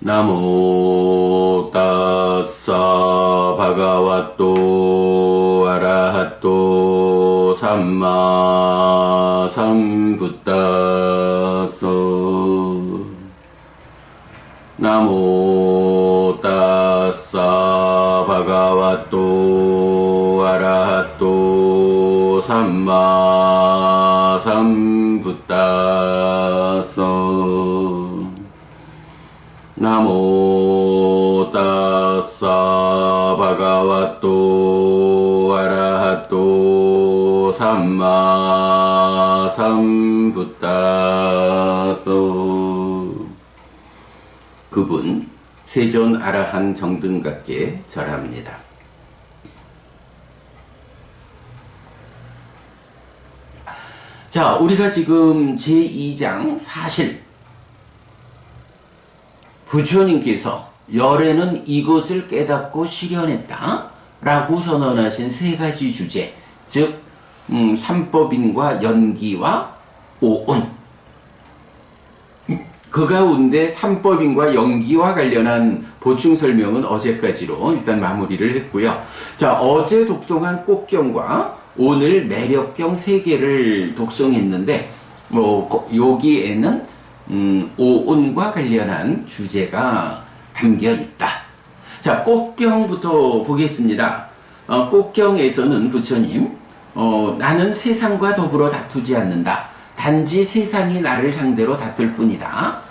나모 따사 바가와또 아라하또 삼마 삼붓다소 나모 따사 바가와또 아라하또 삼마 삼붓다소 나모 따사 바가와또 아라하또 삼마 삼붓다소. 그분 세존 아라한 정등각께 절합니다. 자, 우리가 지금 제2장 사실 부처님께서 열애는 이것을 깨닫고 실현했다 라고 선언하신 세 가지 주제, 즉 삼법인과 연기와 오온, 그 가운데 삼법인과 연기와 관련한 보충 설명은 어제까지로 일단 마무리를 했고요. 자, 어제 독송한 꽃경과 오늘 매력경 3개를 독송했는데 여기에는 오온과 관련한 주제가 담겨 있다. 자, 꽃경부터 보겠습니다. 꽃경에서는 부처님, 나는 세상과 더불어 다투지 않는다. 단지 세상이 나를 상대로 다툴 뿐이다.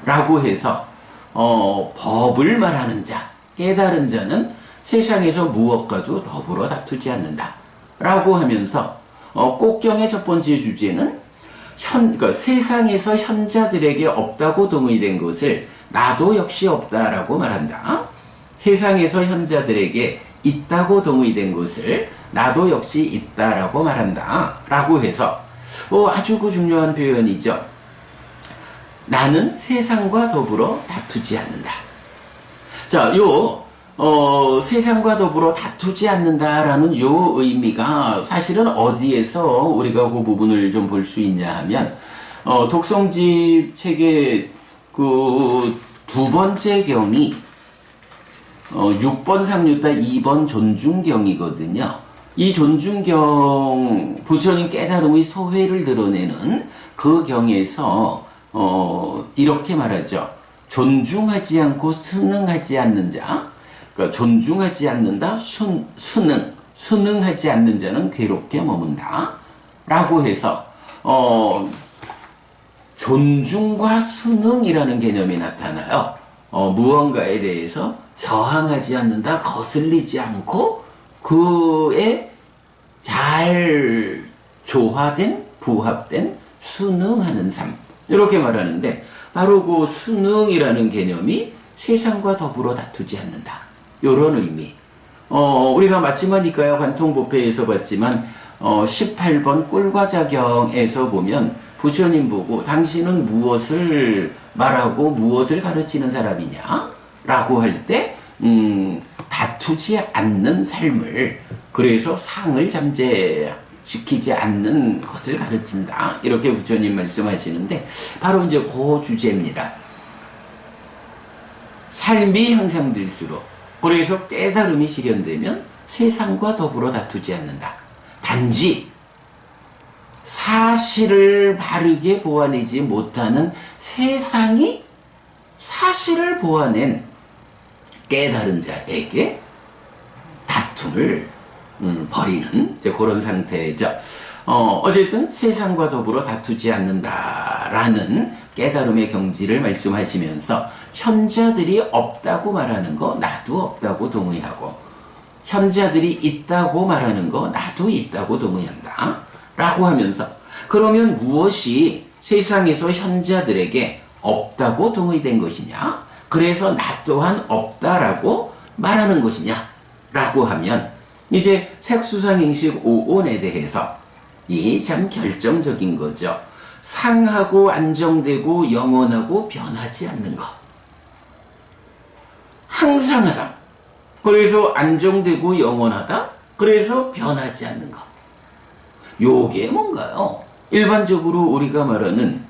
라고 해서, 법을 말하는 자, 깨달은 자는 세상에서 무엇과도 더불어 다투지 않는다. 라고 하면서, 꽃경의 첫 번째 주제는 그러니까 세상에서 현자들에게 없다고 동의된 것을 나도 역시 없다라고 말한다. 세상에서 현자들에게 있다고 동의된 것을 나도 역시 있다라고 말한다. 라고 해서 아주 중요한 표현이죠. 나는 세상과 더불어 다투지 않는다. 자, 세상과 더불어 다투지 않는다라는 요 의미가 사실은 어디에서 우리가 그 부분을 좀 볼 수 있냐 하면, 독성집 책의 그 두 번째 경이, 6번 상류타 2번 존중경이거든요. 이 존중경, 부처님 깨달음의 소회를 드러내는 그 경에서, 이렇게 말하죠. 존중하지 않고 순응하지 않는 자, 그러니까 존중하지 않는다, 순응하지 않는 자는 괴롭게 머문다 라고 해서 존중과 순응이라는 개념이 나타나요. 무언가에 대해서 저항하지 않는다, 거슬리지 않고 그에 잘 조화된, 부합된 순응하는 삶, 이렇게 말하는데, 바로 그 순응이라는 개념이 세상과 더불어 다투지 않는다, 요런 의미. 우리가 마치마니까요 관통법회에서 봤지만 18번 꿀과자경에서 보면 부처님 보고 당신은 무엇을 말하고 무엇을 가르치는 사람이냐 라고 할 때 다투지 않는 삶을, 그래서 상을 잠재시키지 않는 것을 가르친다, 이렇게 부처님 말씀하시는데, 바로 이제 그 주제입니다. 삶이 향상될수록, 그래서 깨달음이 실현되면 세상과 더불어 다투지 않는다. 단지 사실을 바르게 보아내지 못하는 세상이 사실을 보아낸 깨달은 자에게 다툼을 벌이는 이제 그런 상태죠. 어쨌든 세상과 더불어 다투지 않는다라는 깨달음의 경지를 말씀하시면서, 현자들이 없다고 말하는 거 나도 없다고 동의하고, 현자들이 있다고 말하는 거 나도 있다고 동의한다 라고 하면서, 그러면 무엇이 세상에서 현자들에게 없다고 동의된 것이냐, 그래서 나 또한 없다라고 말하는 것이냐 라고 하면, 이제 색수상행식 오온에 대해서 이 참 결정적인 거죠. 상하고 안정되고 영원하고 변하지 않는 것, 항상하다, 그래서 안정되고 영원하다, 그래서 변하지 않는 것. 요게 뭔가요? 일반적으로 우리가 말하는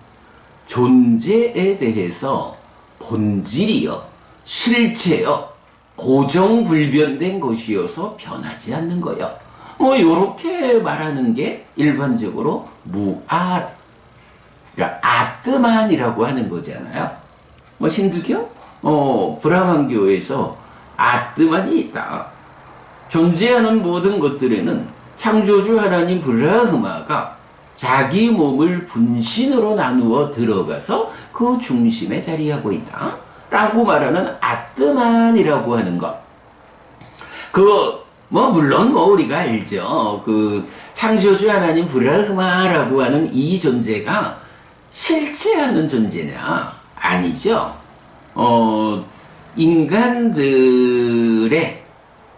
존재에 대해서 본질이요, 실체요. 고정불변된 것이어서 변하지 않는 거요. 뭐 요렇게 말하는 게 일반적으로 무아, 그러니까 아뜨만이라고 하는 거잖아요. 뭐 힌두교, 브라만교에서 아뜨만이 있다. 존재하는 모든 것들에는 창조주 하나님 브라흐마가 자기 몸을 분신으로 나누어 들어가서 그 중심에 자리하고 있다 라고 말하는 아뜨만이라고 하는 것. 물론 우리가 알죠. 창조주 하나님 브라흐마라고 하는 이 존재가 실체하는 존재냐? 아니죠. 인간들의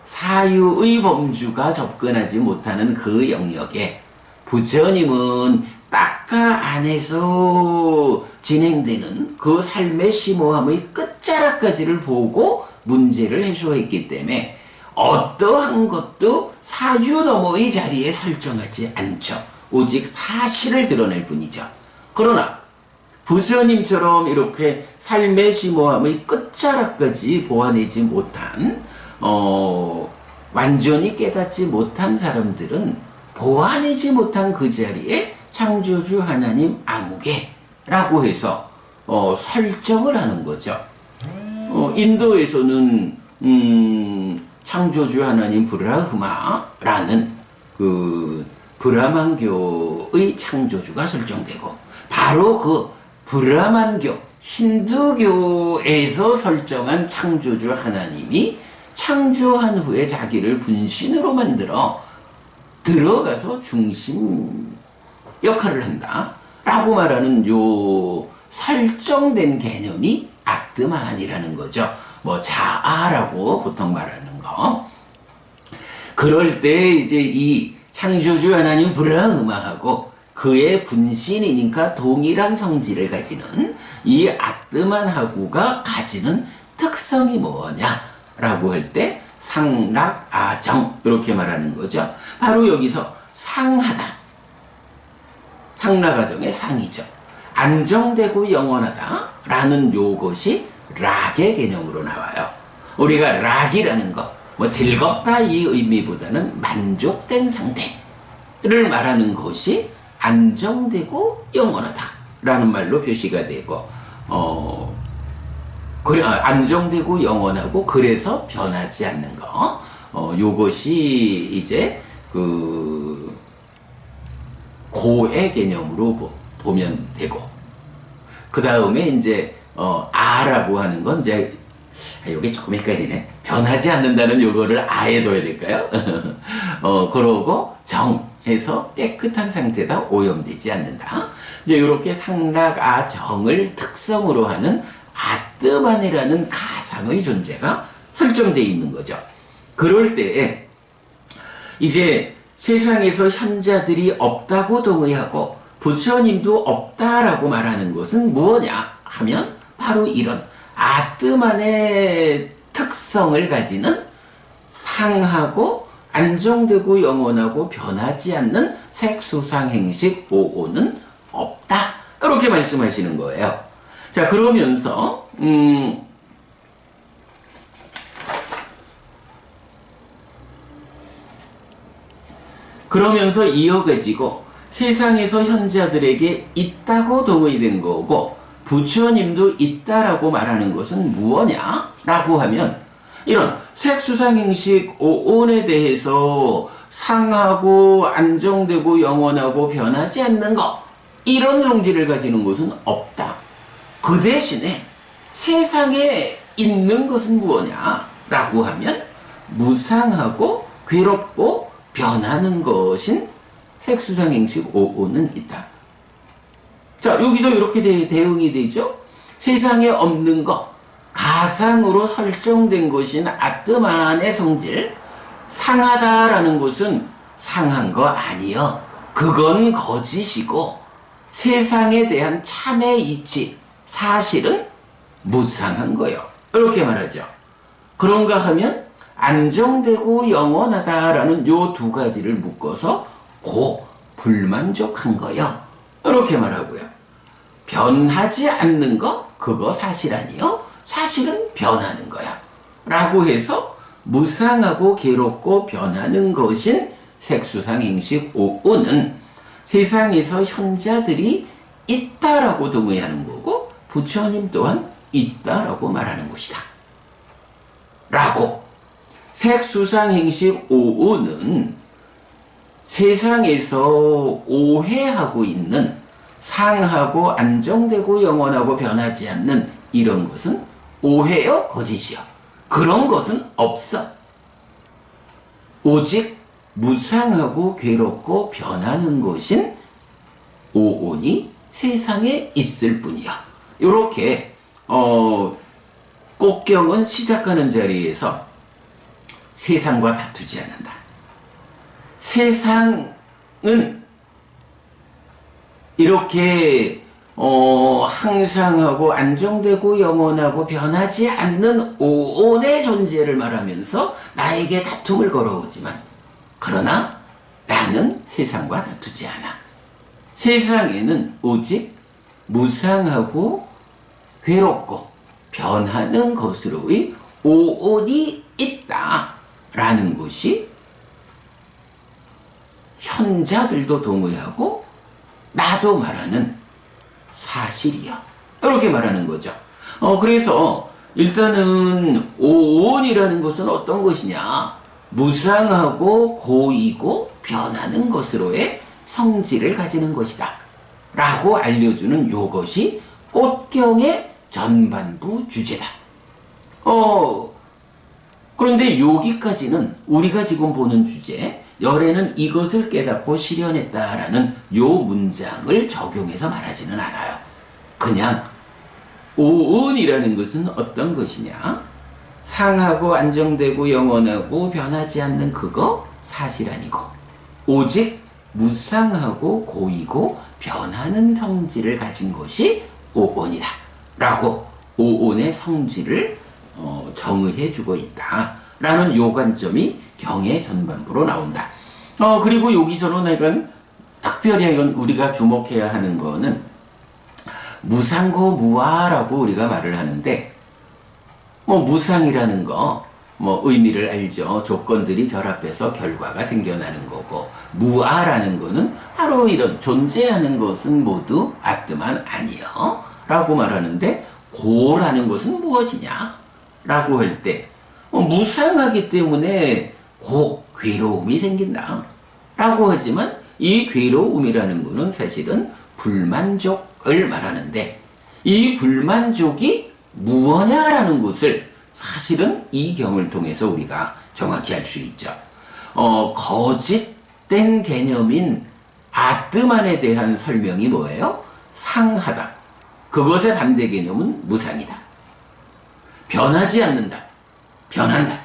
사유의 범주가 접근하지 못하는 그 영역에 부처님은 딱가 안에서 진행되는 그 삶의 심오함의 끝자락까지를 보고 문제를 해소했기 때문에 어떠한 것도 사유 너머의 자리에 설정하지 않죠. 오직 사실을 드러낼 뿐이죠. 그러나 부처님처럼 이렇게 삶의 심오함의 끝자락까지 보아내지 못한 완전히 깨닫지 못한 사람들은 보아내지 못한 그 자리에 창조주 하나님 아무개라고 해서 설정을 하는 거죠. 인도에서는 창조주 하나님 브라흐마라는 브라만교의 창조주가 설정되고, 바로 그 브라만교 힌두교에서 설정한 창조주 하나님이 창조한 후에 자기를 분신으로 만들어 들어가서 중심 역할을 한다 라고 말하는 요 설정된 개념이 아뜨만이라는 거죠. 자아라고 보통 말하는 거. 그럴 때 이제 이 창조주 하나님 브라흐마하고 그의 분신이니까 동일한 성질을 가지는 이 아뜨만하고가 가지는 특성이 뭐냐라고 할 때 상락아정 이렇게 말하는 거죠. 바로 여기서 상하다, 상락아정의 상이죠. 안정되고 영원하다 라는 요것이 락의 개념으로 나와요. 우리가 락이라는 것, 즐겁다 이 의미보다는 만족된 상태를 말하는 것이 안정되고 영원하다 라는 말로 표시가 되고, 안정되고 영원하고 그래서 변하지 않는 거, 요것이 이제 고의 개념으로 보면 되고, 그 다음에 이제 아라고 하는 건 이제 요게 조금 헷갈리네. 변하지 않는다는 요거를 아에 둬야 될까요? 그러고 정해서 깨끗한 상태다, 오염되지 않는다. 이제 이렇게 상락아 정을 특성으로 하는 아뜨만이라는 가상의 존재가 설정되어 있는 거죠. 그럴 때에 이제 세상에서 현자들이 없다고 동의하고 부처님도 없다라고 말하는 것은 무엇냐 하면 바로 이런 아뜨만의 특성을 가지는 상하고 안정되고 영원하고 변하지 않는 색수상행식 오오는 없다, 이렇게 말씀하시는 거예요. 자, 그러면서 이어가지고 세상에서 현자들에게 있다고 동의된 거고 부처님도 있다라고 말하는 것은 무엇냐라고 하면 이런 색수상행식 오온에 대해서 상하고 안정되고 영원하고 변하지 않는 것, 이런 성질을 가지는 것은 없다. 그 대신에 세상에 있는 것은 무엇냐라고 하면 무상하고 괴롭고 변하는 것인 색수상행식 오온은 있다. 자, 여기서 이렇게 대응이 되죠. 세상에 없는 것, 가상으로 설정된 것인 아뜨만의 성질, 상하다라는 것은 상한 거 아니여. 그건 거짓이고 세상에 대한 참의 이치, 사실은 무상한 거요. 이렇게 말하죠. 그런가 하면 안정되고 영원하다라는 요 두 가지를 묶어서 불만족한 거요. 이렇게 말하고요. 변하지 않는 거, 그거 사실 아니요. 사실은 변하는 거야. 라고 해서 무상하고 괴롭고 변하는 것인 색수상행식 오오는 세상에서 현자들이 있다라고 동의하는 거고 부처님 또한 있다라고 말하는 것이다. 라고 색수상행식 오오는 세상에서 오해하고 있는 상하고 안정되고 영원하고 변하지 않는 이런 것은 오해요, 거짓이요. 그런 것은 없어. 오직 무상하고 괴롭고 변하는 것인 오온이 세상에 있을 뿐이야. 이렇게 꽃경은 시작하는 자리에서 세상과 다투지 않는다. 세상은 이렇게 항상하고 안정되고 영원하고 변하지 않는 오온의 존재를 말하면서 나에게 다툼을 걸어오지만 그러나 나는 세상과 다투지 않아. 세상에는 오직 무상하고 괴롭고 변하는 것으로의 오온이 있다라는 것이 현자들도 동의하고 나도 말하는 사실이야. 이렇게 말하는 거죠. 그래서 일단은 오온이라는 것은 어떤 것이냐? 무상하고 고이고 변하는 것으로의 성질을 가지는 것이다. 라고 알려주는 요것이 꽃경의 전반부 주제다. 그런데 여기까지는 우리가 지금 보는 주제, 열애는 이것을 깨닫고 실현했다라는 요 문장을 적용해서 말하지는 않아요. 그냥 오온이라는 것은 어떤 것이냐? 상하고 안정되고 영원하고 변하지 않는 그거 사실 아니고 오직 무상하고 고이고 변하는 성질을 가진 것이 오온이다. 라고 오온의 성질을 정의해주고 있다. 라는 요 관점이 경의 전반부로 나온다. 그리고 여기서는 이건 특별히 이건 우리가 주목해야 하는 거는 무상고 무아라고 우리가 말을 하는데 무상이라는 거 의미를 알죠. 조건들이 결합해서 결과가 생겨나는 거고 무아라는 거는 바로 이런 존재하는 것은 모두 아뜨만 아니요 라고 말하는데 고라는 것은 무엇이냐 라고 할 때 무상하기 때문에 괴로움이 생긴다 라고 하지만 이 괴로움이라는 것은 사실은 불만족을 말하는데 이 불만족이 무엇냐라는 것을 사실은 이 경을 통해서 우리가 정확히 알 수 있죠. 거짓된 개념인 아뜨만에 대한 설명이 뭐예요? 상하다. 그것의 반대 개념은 무상이다. 변하지 않는다. 변한다.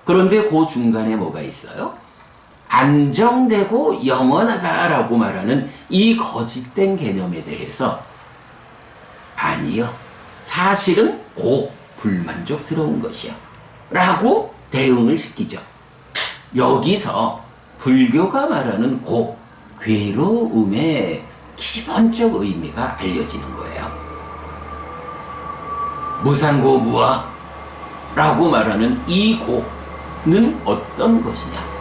그런데 그 중간에 뭐가 있어요? 안정되고 영원하다라고 말하는 이 거짓된 개념에 대해서 아니요. 사실은 불만족스러운 것이요. 라고 대응을 시키죠. 여기서 불교가 말하는 괴로움의 기본적 의미가 알려지는 거예요. 무상고 무아라고 말하는 이 고는 어떤 것이냐?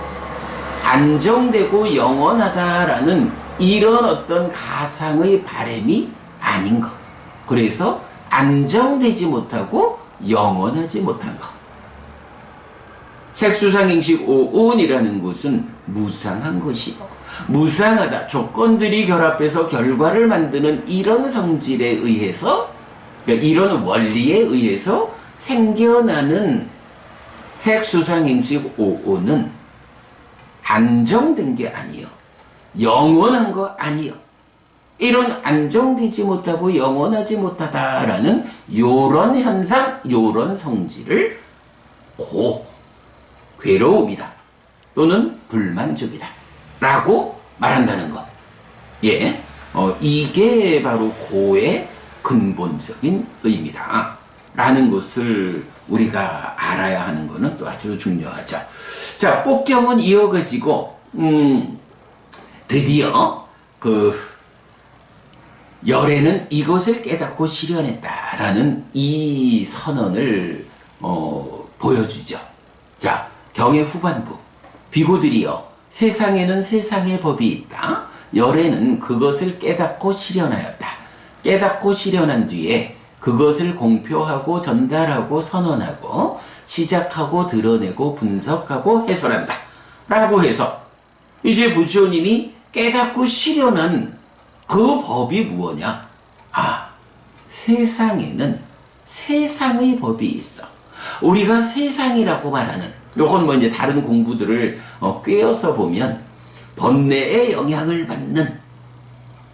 안정되고 영원하다라는 이런 어떤 가상의 바람이 아닌 것. 그래서 안정되지 못하고 영원하지 못한 것. 색수상행식 오온이라는 것은 무상한 것이요. 무상하다. 조건들이 결합해서 결과를 만드는 이런 성질에 의해서, 그러니까 이런 원리에 의해서 생겨나는 색수상행식 오온은 안정된 게 아니요. 영원한 거 아니요. 이런 안정되지 못하고 영원하지 못하다라는 요런 현상, 요런 성질을 괴로움이다. 또는 불만족이다. 라고 말한다는 것. 예. 이게 바로 고의 근본적인 의미다. 라는 것을 우리가 알아야 하는 것은 또 아주 중요하죠. 자, 꽃경은 이어가지고, 드디어 열애는 이것을 깨닫고 실현했다라는 이 선언을 보여주죠. 자, 경의 후반부. 비구들이여, 세상에는 세상의 법이 있다. 열애는 그것을 깨닫고 실현하였다. 깨닫고 실현한 뒤에 그것을 공표하고 전달하고 선언하고 시작하고 드러내고 분석하고 해설한다. 라고 해서 이제 부처님이 깨닫고 실현한 그 법이 무엇냐? 아, 세상에는 세상의 법이 있어. 우리가 세상이라고 말하는, 요건 뭐 이제 다른 공부들을 꿰어서 보면 번뇌의 영향을 받는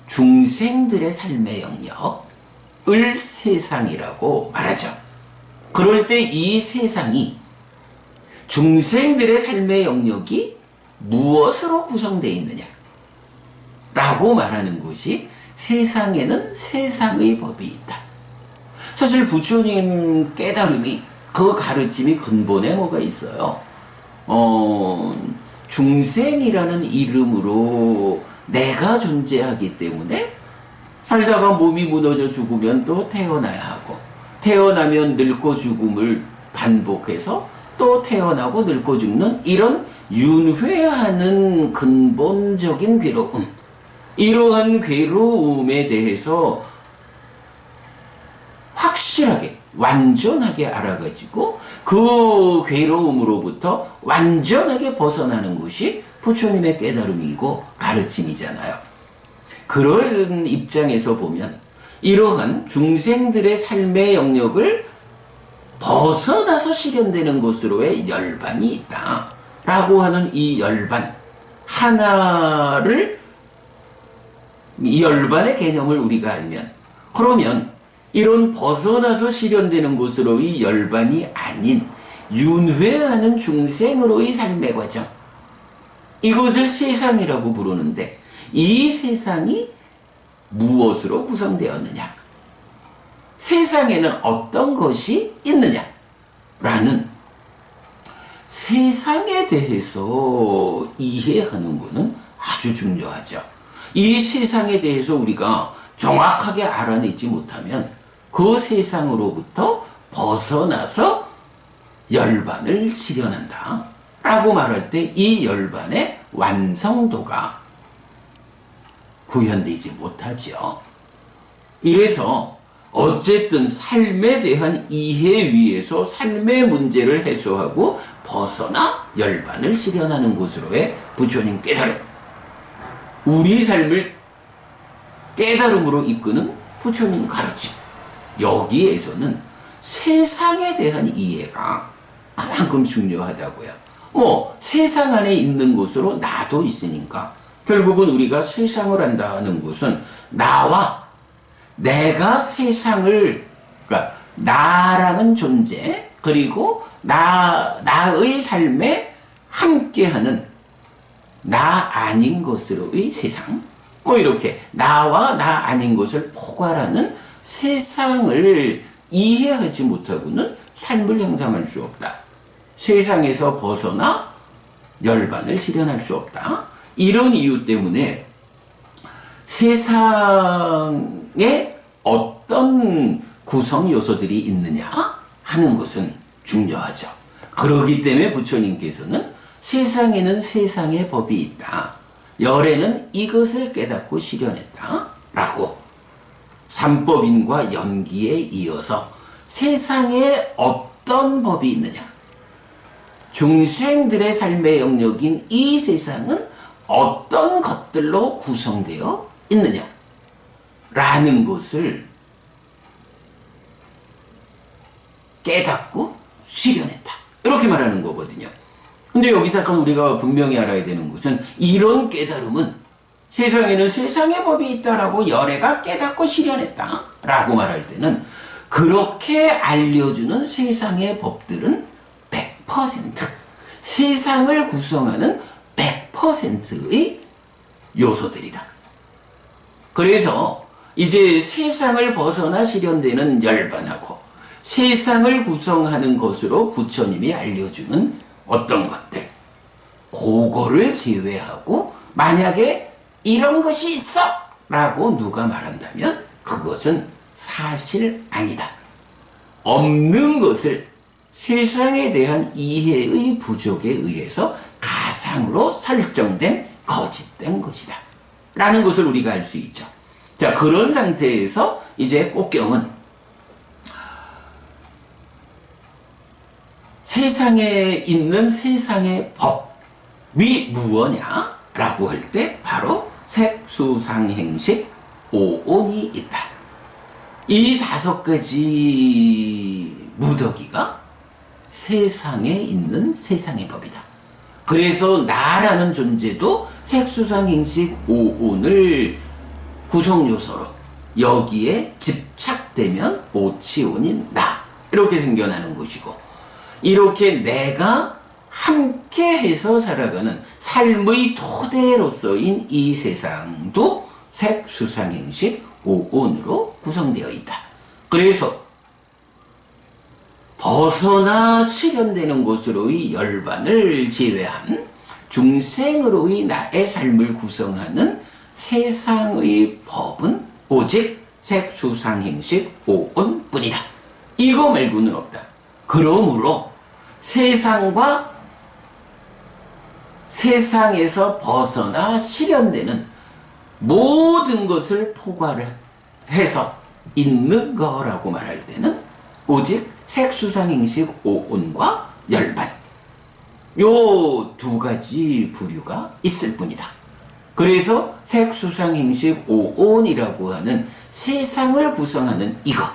중생들의 삶의 영역을 세상이라고 말하죠. 그럴 때 이 세상이, 중생들의 삶의 영역이 무엇으로 구성되어 있느냐? 라고 말하는 것이 세상에는 세상의 법이 있다. 사실 부처님 깨달음이, 그 가르침이 근본에 뭐가 있어요? 중생이라는 이름으로 내가 존재하기 때문에 살다가 몸이 무너져 죽으면 또 태어나야 하고, 태어나면 늙고 죽음을 반복해서 또 태어나고 늙고 죽는 이런 윤회하는 근본적인 괴로움, 이러한 괴로움에 대해서 확실하게 완전하게 알아가지고 그 괴로움으로부터 완전하게 벗어나는 것이 부처님의 깨달음이고 가르침이잖아요. 그런 입장에서 보면 이러한 중생들의 삶의 영역을 벗어나서 실현되는 것으로의 열반이 있다 라고 하는 이 열반 하나를, 이 열반의 개념을 우리가 알면, 그러면 이런 벗어나서 실현되는 것으로의 열반이 아닌 윤회하는 중생으로의 삶의 과정, 이것을 세상이라고 부르는데, 이 세상이 무엇으로 구성되었느냐? 세상에는 어떤 것이 있느냐? 라는 세상에 대해서 이해하는 것은 아주 중요하죠. 이 세상에 대해서 우리가 정확하게 알아내지 못하면 그 세상으로부터 벗어나서 열반을 실현한다 라고 말할 때 이 열반의 완성도가 구현되지 못하죠. 이래서 어쨌든 삶에 대한 이해 위에서 삶의 문제를 해소하고 벗어나 열반을 실현하는 것으로의 부처님 깨달음, 우리 삶을 깨달음으로 이끄는 부처님 가르침, 여기에서는 세상에 대한 이해가 그만큼 중요하다고요. 뭐 세상 안에 있는 것으로 나도 있으니까 결국은 우리가 세상을 한다는 것은 나와 내가 세상을, 그러니까 나라는 존재, 그리고 나의 삶에 함께하는 나 아닌 것으로의 세상, 뭐 이렇게 나와 나 아닌 것을 포괄하는 세상을 이해하지 못하고는 삶을 형성할 수 없다. 세상에서 벗어나 열반을 실현할 수 없다. 이런 이유 때문에 세상에 어떤 구성 요소들이 있느냐 하는 것은 중요하죠. 그렇기 때문에 부처님께서는 세상에는 세상의 법이 있다. 열애는 이것을 깨닫고 실현했다. 라고 삼법인과 연기에 이어서 세상에 어떤 법이 있느냐, 중생들의 삶의 영역인 이 세상은 어떤 것들로 구성되어 있느냐 라는 것을 깨닫고 실현했다, 이렇게 말하는 거거든요. 근데 여기서 약간 우리가 분명히 알아야 되는 것은, 이런 깨달음은 세상에는 세상의 법이 있다라고 열애가 깨닫고 실현했다 라고 말할 때는, 그렇게 알려주는 세상의 법들은 100% 세상을 구성하는 100%의 요소들이다. 그래서 이제 세상을 벗어나 실현되는 열반하고 세상을 구성하는 것으로 부처님이 알려주는 어떤 것들, 그거를 제외하고 만약에 이런 것이 있어 라고 누가 말한다면 그것은 사실 아니다. 없는 것을 세상에 대한 이해의 부족에 의해서 가상으로 설정된 거짓된 것이다 라는 것을 우리가 알 수 있죠. 자, 그런 상태에서 이제 꽃경은 세상에 있는 세상의 법이 무엇냐 라고 할 때 바로 색수상행식 오온이 있다. 이 5가지 무더기가 세상에 있는 세상의 법이다. 그래서 나라는 존재도 색수상행식 오온을 구성요소로 여기에 집착되면 오치온인 나 이렇게 생겨나는 것이고, 이렇게 내가 함께해서 살아가는 삶의 토대로서인 이 세상도 색수상행식 오온으로 구성되어 있다. 그래서 벗어나 실현되는 것으로의 열반을 제외한 중생으로의 나의 삶을 구성하는 세상의 법은 오직 색수상행식 오온뿐이다. 이거 말고는 없다. 그러므로 세상과 세상에서 벗어나 실현되는 모든 것을 포괄해서 있는 거라고 말할 때는 오직 색수상행식 오온과 열반, 요 2가지 부류가 있을 뿐이다. 그래서 색수상행식 오온이라고 하는 세상을 구성하는 이것,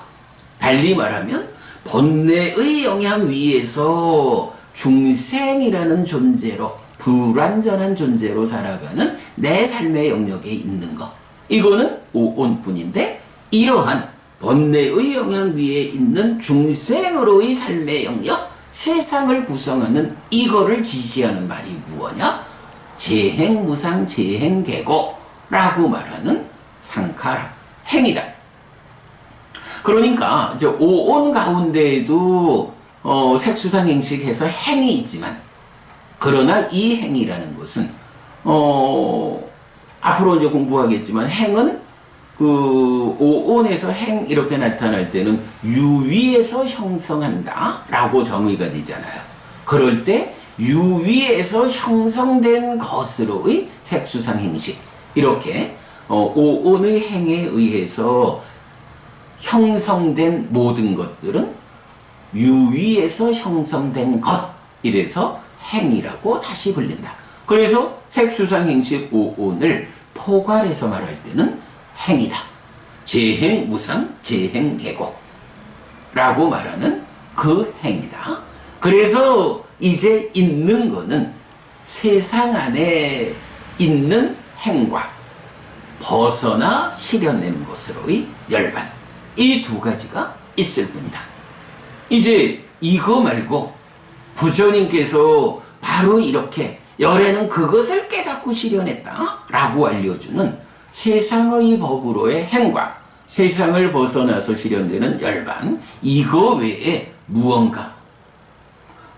달리 말하면 번뇌의 영향 위에서 중생이라는 존재로, 불완전한 존재로 살아가는 내 삶의 영역에 있는 것, 이거는 오온뿐인데, 이러한 번뇌의 영향 위에 있는 중생으로의 삶의 영역, 세상을 구성하는 이거를 지시하는 말이 무엇이냐? 재행무상 재행계고라고 말하는 상카라, 행이다. 그러니까 이제 오온 가운데에도 색수상행식해서 행이 있지만, 그러나 이 행이라는 것은 앞으로 이제 공부하겠지만, 행은 그 오온에서 행 이렇게 나타날 때는 유위에서 형성한다 라고 정의가 되잖아요. 그럴 때 유위에서 형성된 것으로의 색수상행식, 이렇게 오온의 행에 의해서 형성된 모든 것들은 유위에서 형성된 것, 이래서 행이라고 다시 불린다. 그래서 색수상행식 오온을 포괄해서 말할 때는 행이다. 재행무상 재행계고 라고 말하는 그 행이다. 그래서 이제 있는 거는 세상 안에 있는 행과 벗어나 실현내는 것으로의 열반, 이 2가지가 있을 뿐이다. 이제 이거 말고 부처님께서 바로 이렇게 열애는 그것을 깨닫고 실현했다 라고 알려주는 세상의 법으로의 행과 세상을 벗어나서 실현되는 열반, 이거 외에 무언가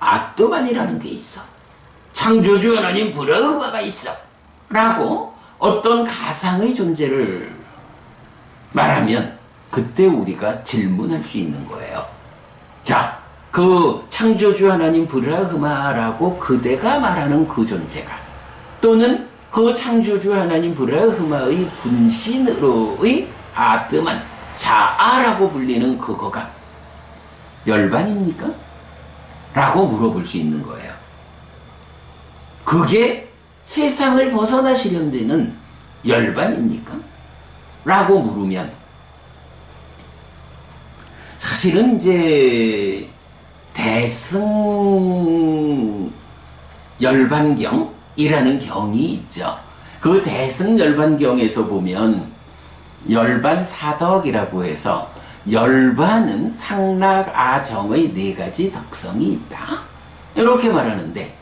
아또만이라는 게 있어, 창조주 하나님 브라흐마가 있어 라고 어떤 가상의 존재를 말하면 그때 우리가 질문할 수 있는 거예요. 자, 그 창조주 하나님 브라흐마라고 그대가 말하는 그 존재가, 또는 그 창조주 하나님 브라흐마의 분신으로의 아트만, 자아라고 불리는 그거가 열반입니까? 라고 물어볼 수 있는 거예요. 그게 세상을 벗어나 실현되는 열반입니까? 라고 물으면, 사실은 이제 대승 열반경이라는 경이 있죠. 그 대승 열반경에서 보면 열반 사덕이라고 해서, 열반은 상락아정의 4가지 덕성이 있다 이렇게 말하는데,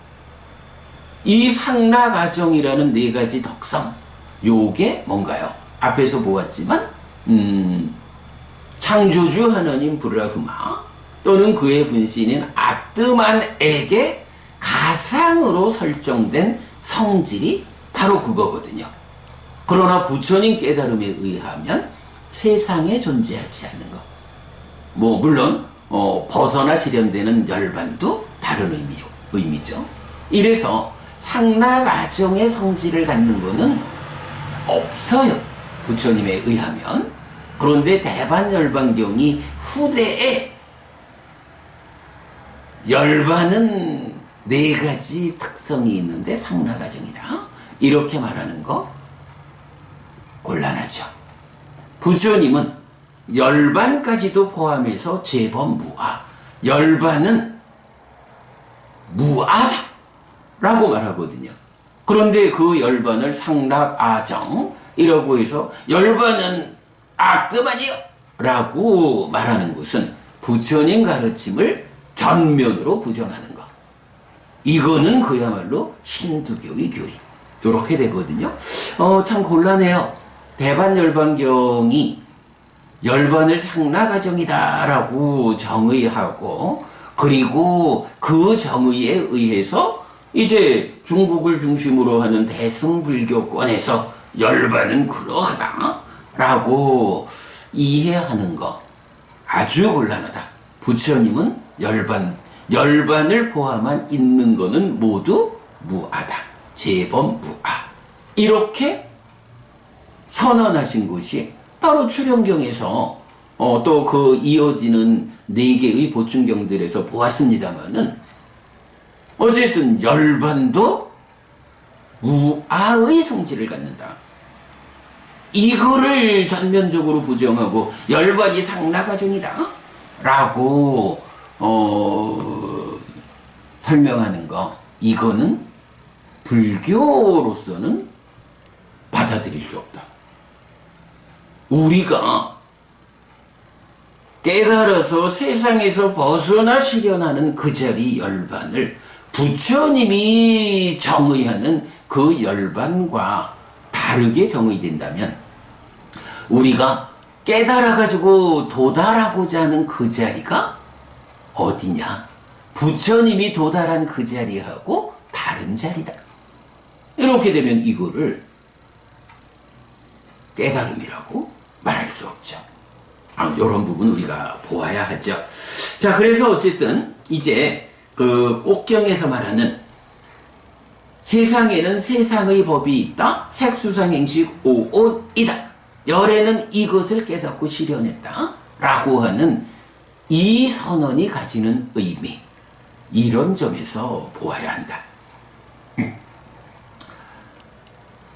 이 상락아정이라는 4가지 덕성, 요게 뭔가요? 앞에서 보았지만 창조주 하나님 브라흐마 또는 그의 분신인 아트만에게 가상으로 설정된 성질이 바로 그거거든요. 그러나 부처님 깨달음에 의하면 세상에 존재하지 않는 것. 물론 벗어나 실현되는 열반도 다른 의미죠. 이래서 상락아정의 성질을 갖는 것은 없어요. 부처님에 의하면. 그런데 대반열반경이 후대에 열반은 4가지 특성이 있는데 상락아정이다, 이렇게 말하는 거 곤란하죠. 부처님은 열반까지도 포함해서 재범무아, 열반은 무아다 라고 말하거든요. 그런데 그 열반을 상락아정이라고 해서 열반은 악금아니요 라고 말하는 것은 부처님 가르침을 전면으로 부정하는 것. 이거는 그야말로 신두교의 교리. 이렇게 되거든요. 참 곤란해요. 대반열반경이 열반을 상락아정이다 라고 정의하고, 그리고 그 정의에 의해서 이제 중국을 중심으로 하는 대승불교권에서 열반은 그러하다 라고 이해하는 거 아주 곤란하다. 부처님은 열반을 포함한 있는 거는 모두 무아다, 재범무아, 이렇게 선언하신 것이 바로 출현경에서 또 그 이어지는 4개의 보충경들에서 보았습니다마는, 어쨌든 열반도 무아의 성질을 갖는다, 이거를 전면적으로 부정하고 열반이 상락아정이다 라고 설명하는 거, 이거는 불교로서는 받아들일 수 없다. 우리가 깨달아서 세상에서 벗어나 실현하는 그 자리 열반을 부처님이 정의하는 그 열반과 다르게 정의된다면, 우리가 깨달아가지고 도달하고자 하는 그 자리가 어디냐? 부처님이 도달한 그 자리하고 다른 자리다. 이렇게 되면 이거를 깨달음이라고 말할 수 없죠. 이런 부분 우리가 보아야 하죠. 자, 그래서 어쨌든 이제 그 꼭경에서 말하는 세상에는 세상의 법이 있다, 색수상행식 오온이다, 열에는 이것을 깨닫고 실현했다 라고 하는 이 선언이 가지는 의미, 이런 점에서 보아야 한다.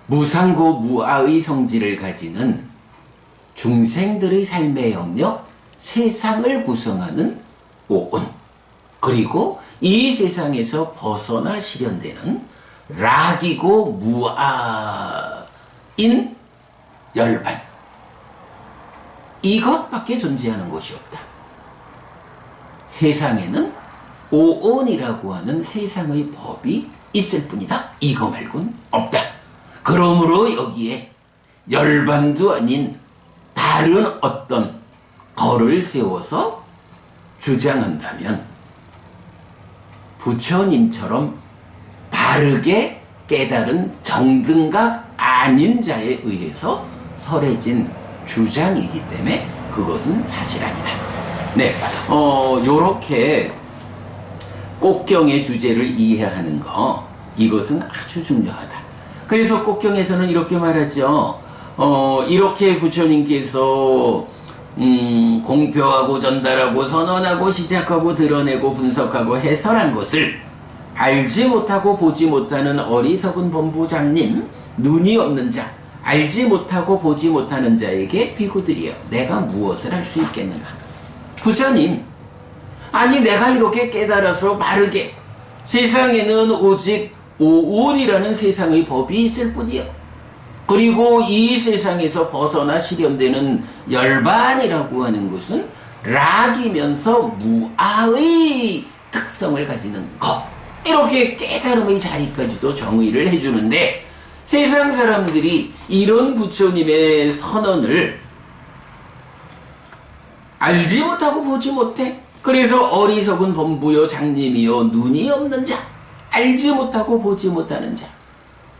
무상고 무아의 성질을 가지는 중생들의 삶의 영역, 세상을 구성하는 오온, 그리고 이 세상에서 벗어나 실현되는 락이고 무아인 열반, 이것밖에 존재하는 것이 없다. 세상에는 오온이라고 하는 세상의 법이 있을 뿐이다, 이거 말고는 없다. 그러므로 여기에 열반도 아닌 다른 어떤 덜을 세워서 주장한다면 부처님처럼 바르게 깨달은 정등각 아닌 자에 의해서 설해진 주장이기 때문에 그것은 사실 아니다. 네, 요렇게 꼭경의 주제를 이해하는 거, 이것은 아주 중요하다. 그래서 꼭경에서는 이렇게 말하죠. 이렇게 부처님께서 공표하고 전달하고 선언하고 시작하고 드러내고 분석하고 해설한 것을 알지 못하고 보지 못하는 어리석은 범부장님, 눈이 없는 자, 알지 못하고 보지 못하는 자에게 비구들이여, 내가 무엇을 할 수 있겠는가? 부처님, 아니 내가 이렇게 깨달아서 바르게 세상에는 오직 오온이라는 세상의 법이 있을 뿐이요, 그리고 이 세상에서 벗어나 실현되는 열반이라고 하는 것은 락이면서 무아의 특성을 가지는 것, 이렇게 깨달음의 자리까지도 정의를 해주는데, 세상 사람들이 이런 부처님의 선언을 알지 못하고 보지 못해. 그래서 어리석은 범부여 장님이여 눈이 없는 자, 알지 못하고 보지 못하는 자,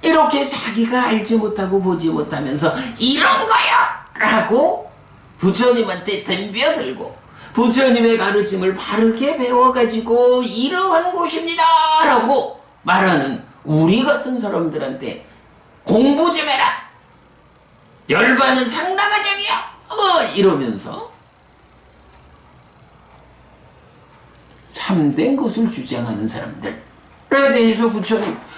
이렇게 자기가 알지 못하고 보지 못하면서 이런 거야! 라고 부처님한테 덤벼들고 부처님의 가르침을 바르게 배워가지고 이러한 곳입니다! 라고 말하는 우리 같은 사람들한테 공부 좀 해라! 열반은 상당하적이야! 이러면서 참된 것을 주장하는 사람들에 대해서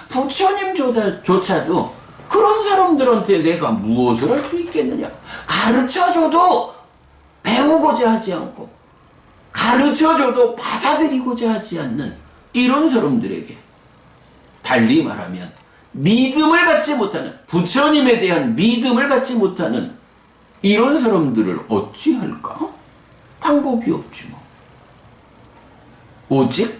부처님조차도 그런 사람들한테 내가 무엇을 할 수 있겠느냐? 가르쳐줘도 배우고자 하지 않고 가르쳐줘도 받아들이고자 하지 않는 이런 사람들에게 달리 말하면 믿음을 갖지 못하는 부처님에 대한 믿음을 갖지 못하는 이런 사람들을 어찌할까? 방법이 없지 뭐. 오직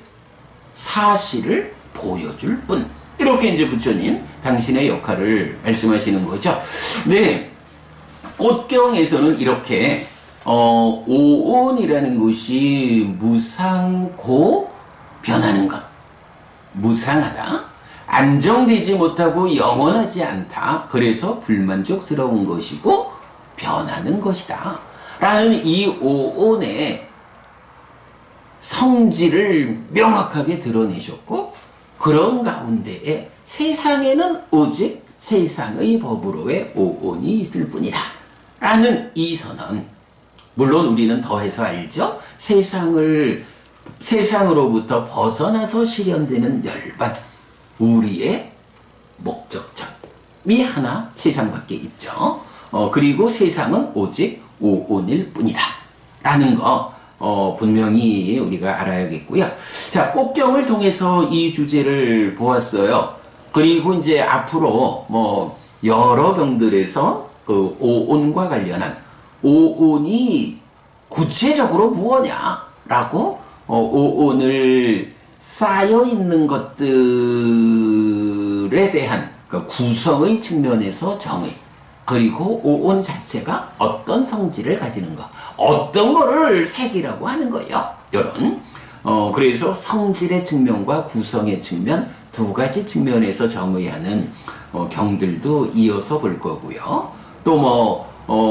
사실을 보여줄 뿐. 이렇게 이제 부처님 당신의 역할을 말씀하시는 거죠. 네, 꽃경에서는 이렇게 오온이라는 것이 무상고 변하는 것, 무상하다, 안정되지 못하고 영원하지 않다, 그래서 불만족스러운 것이고 변하는 것이다 라는 이 오온의 성질을 명확하게 드러내셨고, 그런 가운데에 세상에는 오직 세상의 법으로의 오온이 있을 뿐이다 라는 이 선언, 물론 우리는 더해서 알죠. 세상으로부터 벗어나서 실현되는 열반, 우리의 목적점이 하나 세상밖에 있죠. 그리고 세상은 오직 오온일 뿐이다 라는 거 분명히 우리가 알아야겠고요. 자, 꽃경을 통해서 이 주제를 보았어요. 그리고 이제 앞으로 여러 경들에서 그 오온과 관련한 오온이 구체적으로 무엇냐라고 오온을 쌓여 있는 것들에 대한 그 구성의 측면에서 정의, 그리고 오온 자체가 어떤 성질을 가지는 것, 어떤 거를 색이라고 하는 거예요. 이런 그래서 성질의 측면과 구성의 측면 두 가지 측면에서 정의하는 경들도 이어서 볼 거고요. 또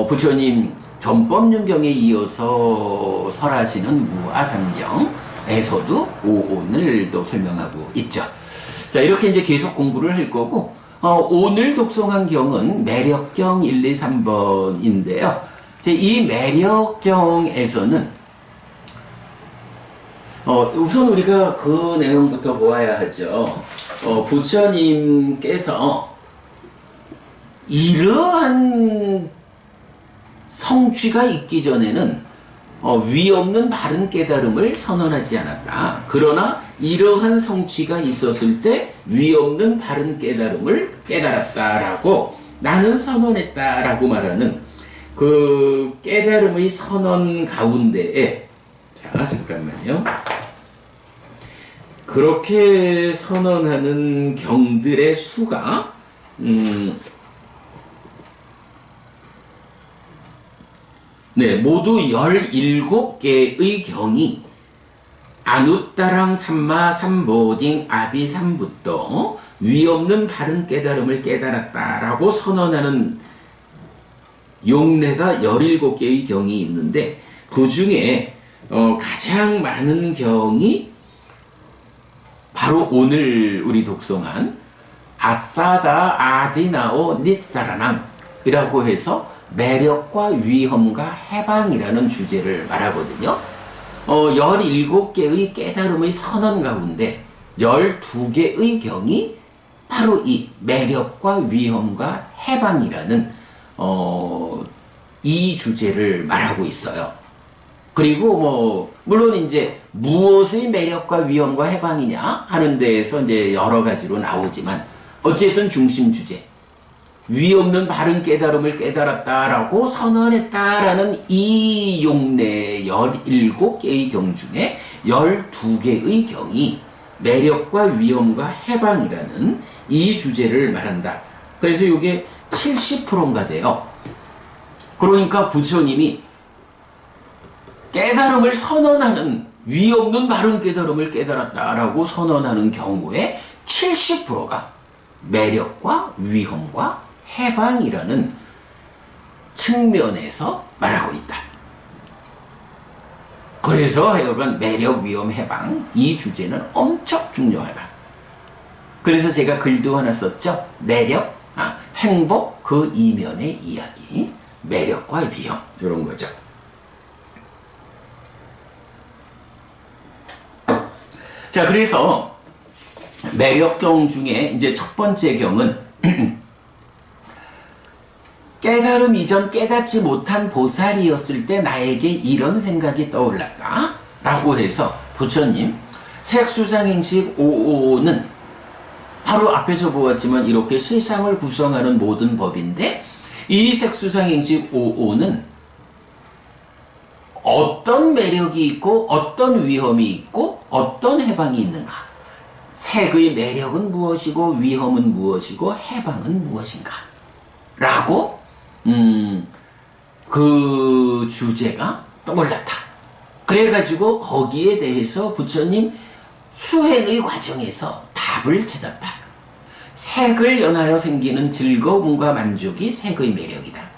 부처님 전법륜경에 이어서 설하시는 무아상경에서도 오온을 또 설명하고 있죠. 자, 이렇게 이제 계속 공부를 할 거고, 오늘 독송한 경은 매력경 1, 2, 3번인데요. 이 매력경에서는 우선 우리가 그 내용부터 보아야 하죠. 부처님께서 이러한 성취가 있기 전에는 위 없는 바른 깨달음을 선언하지 않았다. 그러나 이러한 성취가 있었을 때 위 없는 바른 깨달음을 깨달았다라고 나는 선언했다라고 말하는 그 깨달음의 선언 가운데에, 자, 잠깐만요. 그렇게 선언하는 경들의 수가 네, 모두 17개의 경이 아누따랑 삼마 삼보딩 아비 삼부또 위 없는 바른 깨달음을 깨달았다라고 선언하는 용례가 17개의 경이 있는데, 그 중에 가장 많은 경이 바로 오늘 우리 독송한 아사다 아디나오 닛사라남이라고 해서 매력과 위험과 해방이라는 주제를 말하거든요. 17개의 깨달음의 선언 가운데 12개의 경이 바로 이 매력과 위험과 해방이라는 이 주제를 말하고 있어요. 그리고 물론 이제 무엇의 매력과 위험과 해방이냐 하는 데에서 이제 여러 가지로 나오지만, 어쨌든 중심 주제, 위 없는 바른 깨달음을 깨달았다라고 선언했다라는 이 용례 17개의 경 중에 12개의 경이 매력과 위험과 해방이라는 이 주제를 말한다. 그래서 이게 70%인가 돼요. 그러니까 부처님이 깨달음을 선언하는, 위 없는 바른 깨달음을 깨달았다라고 선언하는 경우에 70%가 매력과 위험과 해방이라는 측면에서 말하고 있다. 그래서 하여간 매력, 위험, 해방 이 주제는 엄청 중요하다. 그래서 제가 글도 하나 썼죠. 매력, 행복 그 이면의 이야기, 매력과 위험 이런 거죠. 자, 그래서 매력경 중에 이제 첫 번째 경은 깨달음 이전 깨닫지 못한 보살이었을 때 나에게 이런 생각이 떠올랐다 라고 해서 부처님 색수상행식 555는 바로 앞에서 보았지만 이렇게 세상을 구성하는 모든 법인데 이 색수상행식 555는 어떤 매력이 있고 어떤 위험이 있고 어떤 해방이 있는가, 색의 매력은 무엇이고 위험은 무엇이고 해방은 무엇인가 라고 그 주제가 떠올랐다. 그래가지고 거기에 대해서 부처님 수행의 과정에서 답을 찾았다. 색을 연하여 생기는 즐거움과 만족이 색의 매력이다.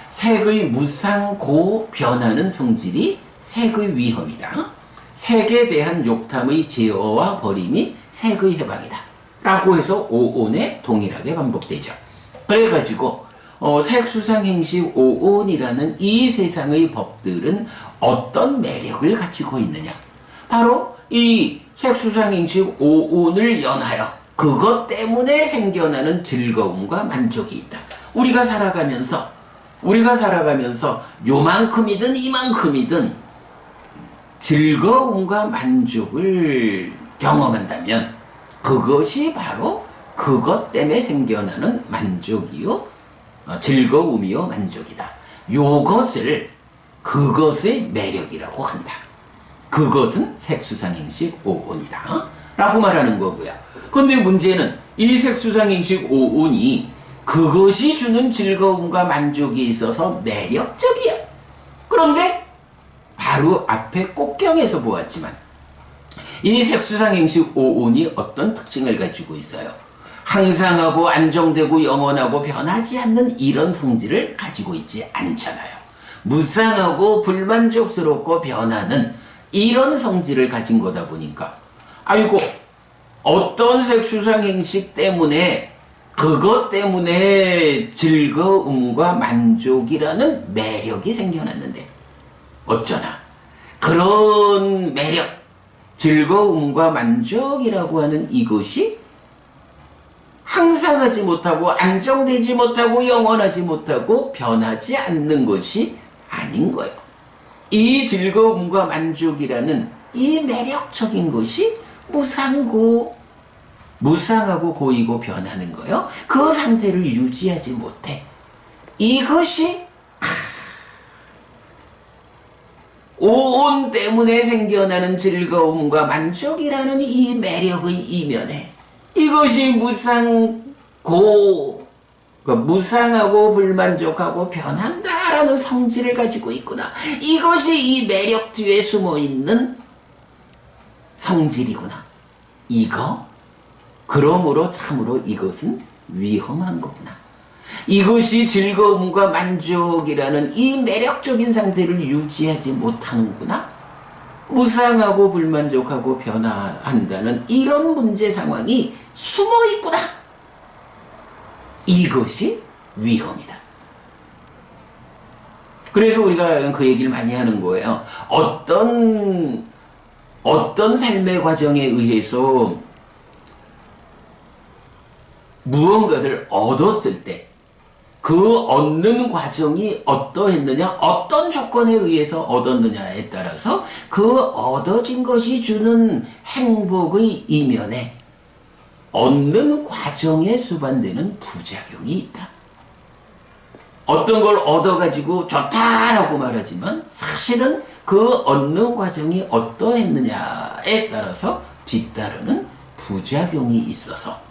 색의 무상고 변하는 성질이 색의 위험이다. 색에 대한 욕탐의 제어와 버림이 색의 해방이다. 라고 해서 오온에 동일하게 반복되죠. 그래가지고 색수상행식 오온이라는 이 세상의 법들은 어떤 매력을 가지고 있느냐, 바로 이 색수상행식 오온을 연하여 그것 때문에 생겨나는 즐거움과 만족이 있다. 우리가 살아가면서 요만큼이든 이만큼이든 즐거움과 만족을 경험한다면 그것이 바로 그것 때문에 생겨나는 만족이요, 즐거움이요 만족이다. 그것의 매력이라고 한다. 그것은 색수상행식 오온이다 라고 말하는 거고요. 근데 문제는 이 색수상행식 오온이 그것이 주는 즐거움과 만족이 있어서 매력적이야. 그런데 바로 앞에 꼭경에서 보았지만 이 색수상행식 오온이 어떤 특징을 가지고 있어요? 항상하고 안정되고 영원하고 변하지 않는 이런 성질을 가지고 있지 않잖아요. 무상하고 불만족스럽고 변하는 이런 성질을 가진 거다 보니까, 아이고 어떤 색수상행식 때문에 그것 때문에 즐거움과 만족이라는 매력이 생겨났는데 어쩌나 그런 매력, 즐거움과 만족이라고 하는 이것이 항상하지 못하고 안정되지 못하고 영원하지 못하고 변하지 않는 것이 아닌 거예요. 이 즐거움과 만족이라는 이 매력적인 것이 무상하고 고이고 변하는 거예요. 그 상태를 유지하지 못해. 이것이 오온 때문에 생겨나는 즐거움과 만족이라는 이 매력의 이면에 이것이 무상하고 불만족하고 변한다라는 성질을 가지고 있구나. 이것이 이 매력 뒤에 숨어있는 성질이구나. 그러므로 참으로 이것은 위험한 거구나. 이것이 즐거움과 만족이라는 이 매력적인 상태를 유지하지 못하는구나. 무상하고 불만족하고 변화한다는 이런 문제 상황이 숨어 있구나. 이것이 위험이다. 그래서 우리가 그 얘기를 많이 하는 거예요. 어떤 삶의 과정에 의해서 무언가를 얻었을 때 그 얻는 과정이 어떠했느냐, 어떤 조건에 의해서 얻었느냐에 따라서 그 얻어진 것이 주는 행복의 이면에 얻는 과정에 수반되는 부작용이 있다. 어떤 걸 얻어가지고 좋다라고 말하지만 사실은 그 얻는 과정이 어떠했느냐에 따라서 뒤따르는 부작용이 있어서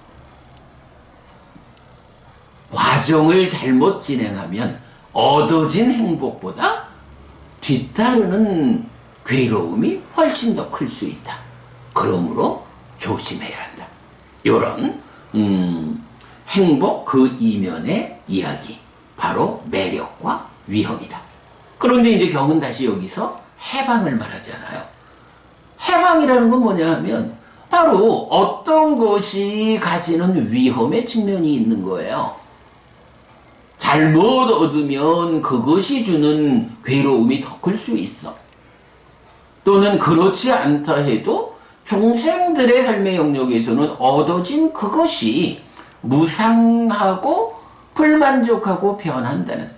과정을 잘못 진행하면 얻어진 행복보다 뒤따르는 괴로움이 훨씬 더 클 수 있다. 그러므로 조심해야 한다. 이런 행복 그 이면의 이야기, 바로 매력과 위험이다. 그런데 이제 경은 다시 여기서 해방을 말하잖아요. 해방이라는 건 뭐냐 하면 바로 어떤 것이 가지는 위험의 측면이 있는 거예요. 잘못 얻으면 그것이 주는 괴로움이 더 클 수 있어. 또는 그렇지 않다 해도 중생들의 삶의 영역에서는 얻어진 그것이 무상하고 불만족하고 변한다는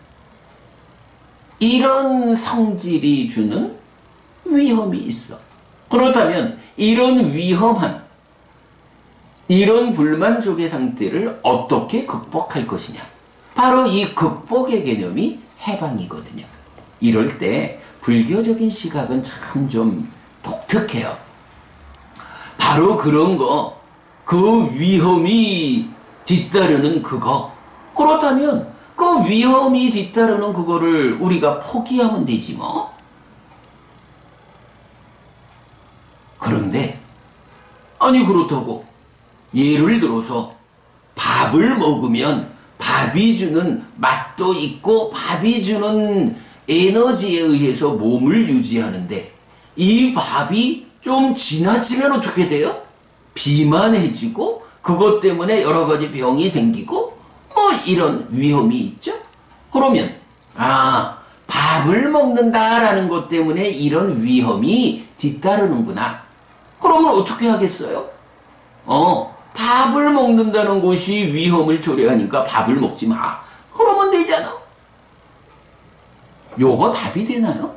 이런 성질이 주는 위험이 있어. 그렇다면 이런 위험한, 이런 불만족의 상태를 어떻게 극복할 것이냐. 바로 이 극복의 개념이 해방이거든요. 이럴 때 불교적인 시각은 참 좀 독특해요. 바로 그런 거, 그 위험이 뒤따르는 그거. 그렇다면 그 위험이 뒤따르는 그거를 우리가 포기하면 되지 뭐. 그런데 아니 그렇다고 예를 들어서 밥을 먹으면 밥이 주는 맛도 있고 밥이 주는 에너지에 의해서 몸을 유지하는데 이 밥이 좀 지나치면 어떻게 돼요? 비만해지고 그것 때문에 여러 가지 병이 생기고 뭐 이런 위험이 있죠. 그러면 밥을 먹는다라는 것 때문에 이런 위험이 뒤따르는구나. 그러면 어떻게 하겠어요? 밥을 먹는다는 것이 위험을 초래하니까 밥을 먹지 마. 그러면 되잖아. 요거 답이 되나요?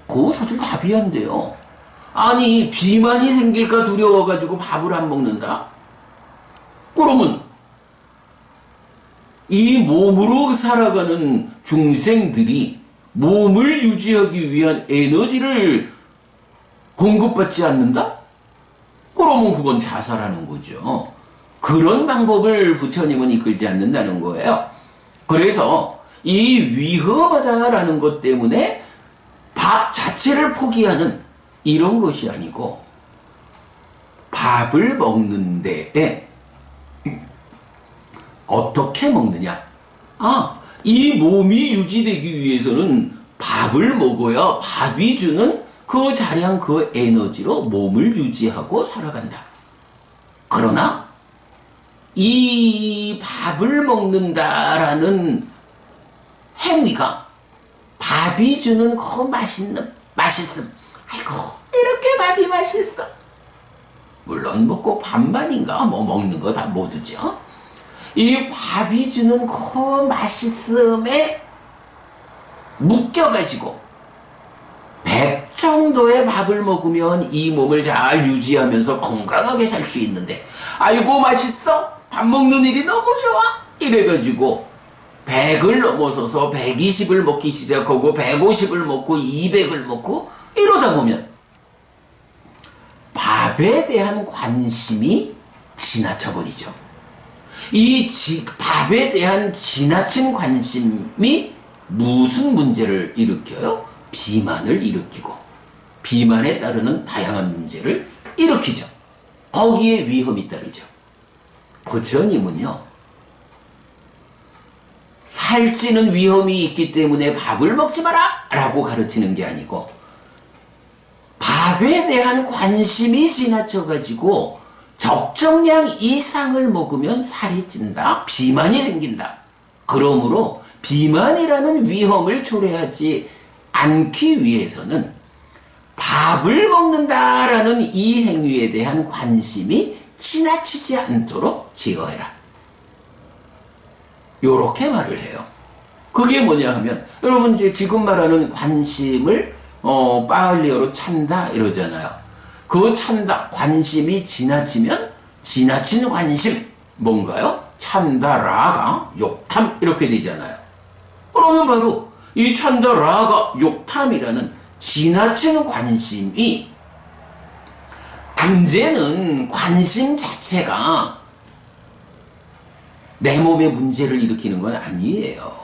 그거 사실 답이 안 돼요. 아니 비만이 생길까 두려워가지고 밥을 안 먹는다? 그러면 이 몸으로 살아가는 중생들이 몸을 유지하기 위한 에너지를 공급받지 않는다? 그러면 그건 자살하는 거죠. 그런 방법을 부처님은 이끌지 않는다는 거예요. 그래서 이 위험하다라는 것 때문에 밥 자체를 포기하는 이런 것이 아니고 밥을 먹는 데에 어떻게 먹느냐. 이 몸이 유지되기 위해서는 밥을 먹어야 밥이 주는 그 자량 그 에너지로 몸을 유지하고 살아간다. 그러나 이 밥을 먹는다라는 행위가 밥이 주는 그 맛있음. 아이고 이렇게 밥이 맛있어. 물론 뭐 꼭 밥만인가 뭐 먹는 거 다 모두죠. 이 밥이 주는 그 맛있음에 묶여가지고 100 정도의 밥을 먹으면 이 몸을 잘 유지하면서 건강하게 살 수 있는데 아이고 맛있어? 밥 먹는 일이 너무 좋아? 이래가지고 100을 넘어서서 120을 먹기 시작하고 150을 먹고 200을 먹고 이러다 보면 밥에 대한 관심이 지나쳐버리죠. 이 밥에 대한 지나친 관심이 무슨 문제를 일으켜요? 비만을 일으키고 비만에 따르는 다양한 문제를 일으키죠. 거기에 위험이 따르죠. 부처님은요, 살찌는 위험이 있기 때문에 밥을 먹지 마라 라고 가르치는 게 아니고 밥에 대한 관심이 지나쳐가지고 적정량 이상을 먹으면 살이 찐다, 비만이 생긴다. 그러므로 비만이라는 위험을 초래하지 않기 위해서는 밥을 먹는다라는 이 행위에 대한 관심이 지나치지 않도록 제어해라. 요렇게 말을 해요. 그게 뭐냐 하면 여러분 이제 지금 말하는 관심을 빨리어로 찬다 이러잖아요. 그 찬다, 관심이 지나치면 지나친 관심 뭔가요? 찬다, 라가, 욕탐 이렇게 되잖아요. 그러면 바로 이 찬다, 라가, 욕탐이라는 지나친 관심이 문제는 관심 자체가 내 몸에 문제를 일으키는 건 아니에요.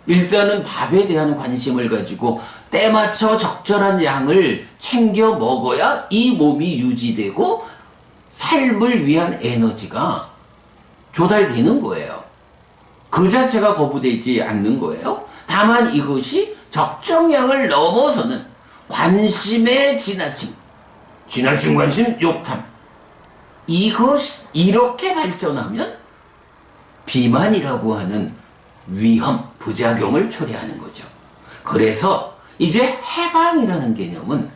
일단은 밥에 대한 관심을 가지고 때맞춰 적절한 양을 챙겨 먹어야 이 몸이 유지되고 삶을 위한 에너지가 조달되는 거예요. 그 자체가 거부되지 않는 거예요. 다만 이것이 적정량을 넘어서는 관심의 지나침, 지나친 관심, 욕탐, 이렇게 발전하면 비만이라고 하는 위험, 부작용을 초래하는 거죠. 그래서 이제 해방이라는 개념은